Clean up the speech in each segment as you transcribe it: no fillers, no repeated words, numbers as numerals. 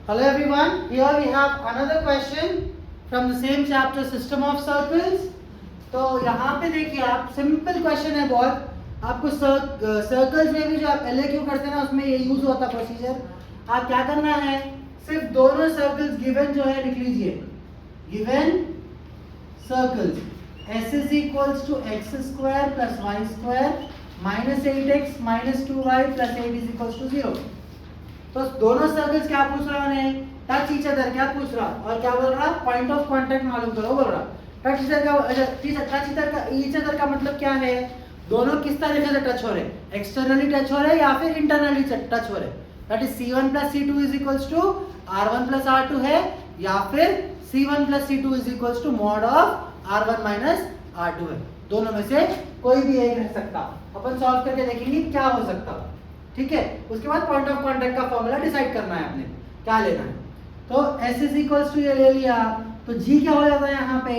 Hello everyone, here we have another question from the same chapter system of circles. तो यहाँ पे देखिए आप, सिंपल क्वेश्चन है बहुत. आपको सर्कल्स में भी जो आप LAQ करते हैं ना, उसमें ये यूज होता प्रोसीजर. आप क्या करना है, सिर्फ दोनों सर्कल्स गिवन जो है लिख लीजिए. Given circles S is equals to x square plus y square minus 8x minus 2y plus 8 is equals to 0. तो दोनों सर्कल्स क्या पूछ रहा है, टच ईच अदर क्या पूछ रहा, और क्या बोल रहा, पॉइंट ऑफ कांटेक्ट मालूम करो बोल रहा. टच ईच अदर का मतलब क्या है, दोनों किस तरीके से टच हो रहे, एक्सटर्नली टच हो रहे या फिर इंटरनली टच हो रहे. That is C1 plus C2 is equals to R1 plus R2 है, या फिर C1 plus C2 is equals to mod of R1 minus R2 है. दोनों में से कोई भी एक रह सकता. अपन सॉल्व करके देखेंगे क्या हो सकता. ठीक है, उसके बाद पॉइंट ऑफ कांटेक्ट का फॉर्मूला डिसाइड करना है आपने क्या लेना है. तो S is equals to ये ले लिया, तो G क्या हो जाता है यहाँ पे,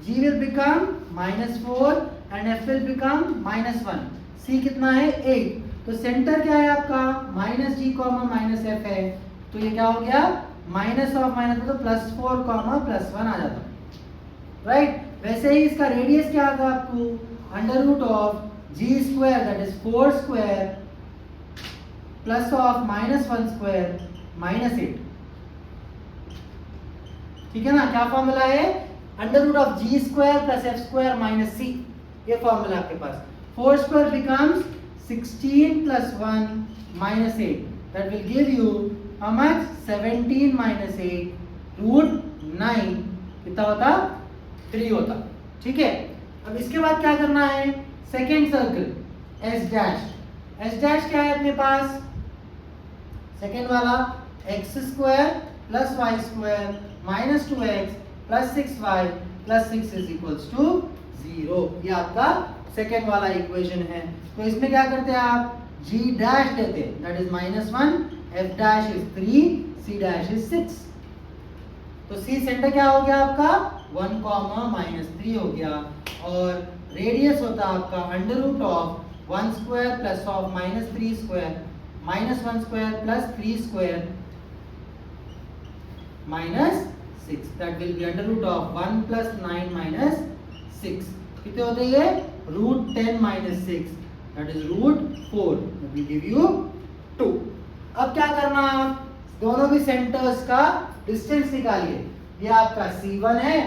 G will become -4 and F will become -1. C कितना है 8. तो सेंटर क्या है आपका -G, -F है. तो ये क्या हो गया, माइनस ऑफ माइनस तो +4, +1 आ जाता. राइट. वैसे ही इसका रेडियस क्या आता है आपको, √of G square that is 4 square plus of -1 square -8. ठीक है ना. क्या फॉर्मूला है, √of G square plus F square minus C. ये फॉर्मूला आपके पास. 4 square becomes 16 plus 1 -8. That will give you how much, 17 -8 √9. कितना होता, 3 होता. ठीक है. अब इसके बाद क्या करना है, second circle S dash. S dash क्या है अपने पास, सेकेंड वाला x square plus y square minus 2x plus 6y plus 6 is equals to 0. ये आपका सेकेंड वाला इक्वेशन है. तो इसमें क्या करते हैं आप, g डैश लेते हैं that is -1, f dash is 3, c dash is 6. तो c सेंटर क्या हो गया आपका 1, -3 हो गया, और रेडियस होता आपका √of 1 square plus of -3 square -1 square plus 3 square -6. That will be √of 1 plus 9 minus 6. कितने होते ये, √10 minus 6 that is √4. That will give you 2. अब क्या करना, दोनों भी सेंटर्स का डिस्टेंस निकालिए. ये आपका C1 है,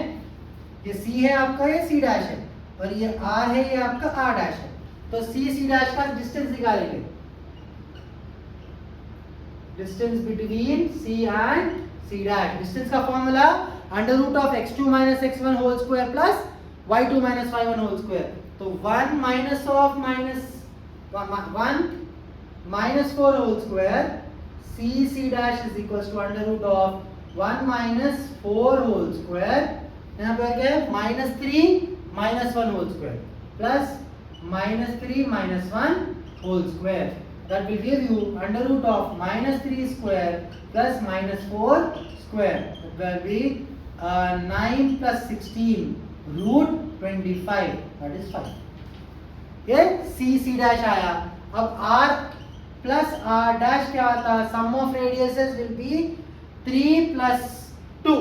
ये C है आपका, ये C डैश है, और ये R है, ये आपका R डैश है. तो C डैश का डिस्टेंस निकालेंगे. Distance between C and C dash. Distance का formula √of x2 minus x1 whole square plus y2 minus y1 whole square. तो 1 minus of -1 -4 whole square C dash is equals to √of 1 minus 4 whole square. यहाँ पे क्या है, -3 -1 whole square plus -3 -1 whole square. That will give you √of -3 square plus -4 square. That will be 9 plus 16 √25. That is 5. ये C dash आया. अब R plus R dash क्या आता है, sum of radiuses will be 3 plus 2.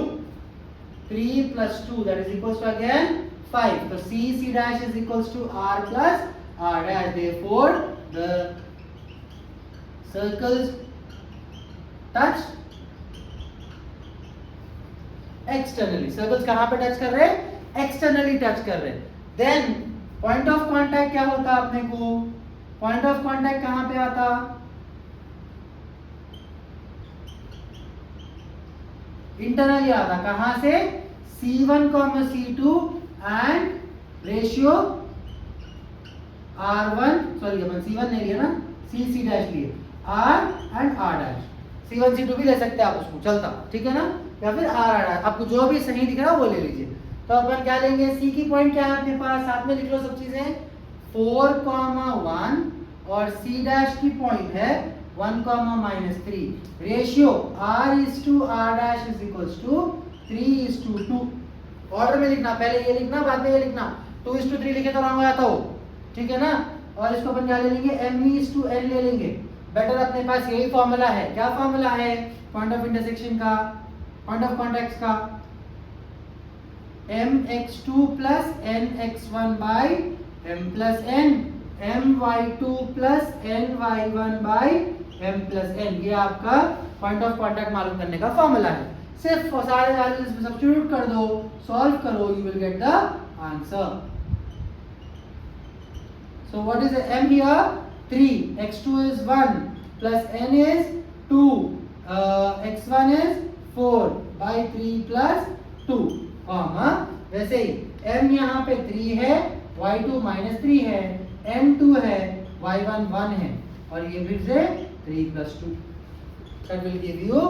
3 plus 2 that is equals to again 5. So C dash is equals to R plus R dash. Therefore the circles touch externally. Circles कहाँ पे touch कर रहे हैं, externally touch कर रहे हैं. Then point of contact क्या होता अपने को, point of contact कहाँ पे आता, इंटरनली आता. कहाँ से, C1, C2 and ratio R1, sorry upon C1 नहीं लिया ना, C डैश लिए, R and R dash. C1 C2 भी ले सकते हैं आप, उसको चलता. ठीक है ना, या फिर R डैश, आपको जो भी सही दिख रहा है वो ले लीजिए. तो अपन क्या लेंगे, C की पॉइंट क्या है अपने पास, साथ में लिख लो सब चीजें, 4, 1, और C डैश की पॉइंट है 1, -3. Ratio R dash is equals to 3:2. Order में लिखना, पहले ये लिखना बाद में ये लिखना. 2:3 लिखे तो रॉन्ग आता हो. ठीक है ना. और इसको अपन क्या ले लेंगे, M:n ले लेंगे. बेटर अपने पास यही फॉर्मूला है. क्या फॉर्मूला है, पॉइंट ऑफ इंटरसेक्शन का, पॉइंट ऑफ कॉन्टैक्ट का, mx2 plus nx1 by m plus n, my2 plus ny1 by m plus n। ये आपका पॉइंट ऑफ कॉन्टैक्ट मालूम करने का फॉर्मूला है। सिर्फ सारे वैल्यूज इसमें सब्स्टिट्यूट कर दो, सॉल्व करो, you will get the answer. So what is the m here? 3, x2 is 1 plus n is 2, x1 is 4 by 3 plus 2, वैसे ही m यहाँ पे 3 है, y2 minus 3 है, n 2 है, y1 1 है, और ये फिर से 3 plus 2। That will give you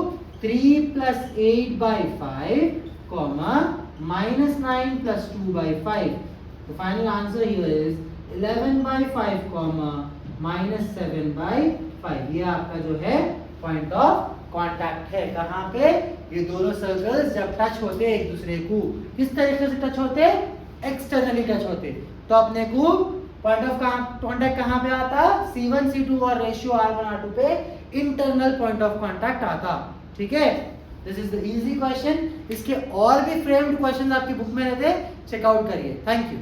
3 plus 8 by 5, minus 9 plus 2 by 5. The final answer here is 11 by 5, minus 7 by 5। ये आपका जो है पॉइंट ऑफ कांटेक्ट है। कहाँ पे? ये दोनों सर्कल्स जब टच होते एक दूसरे को, किस तरीके से टच होते? एक्सटर्नली टच होते। तो अपने को पॉइंट ऑफ कांटेक्ट कहाँ पे आता? C1 C2 और रेशियो R1 R2 पे इंटरनल पॉइंट ऑफ कांटेक्ट आता। ठीक है, this is the easy question. इसके और भी फ्रेम्ड क्वेश्चन आपकी बुक में रहते, चेकआउट करिए। Thank you.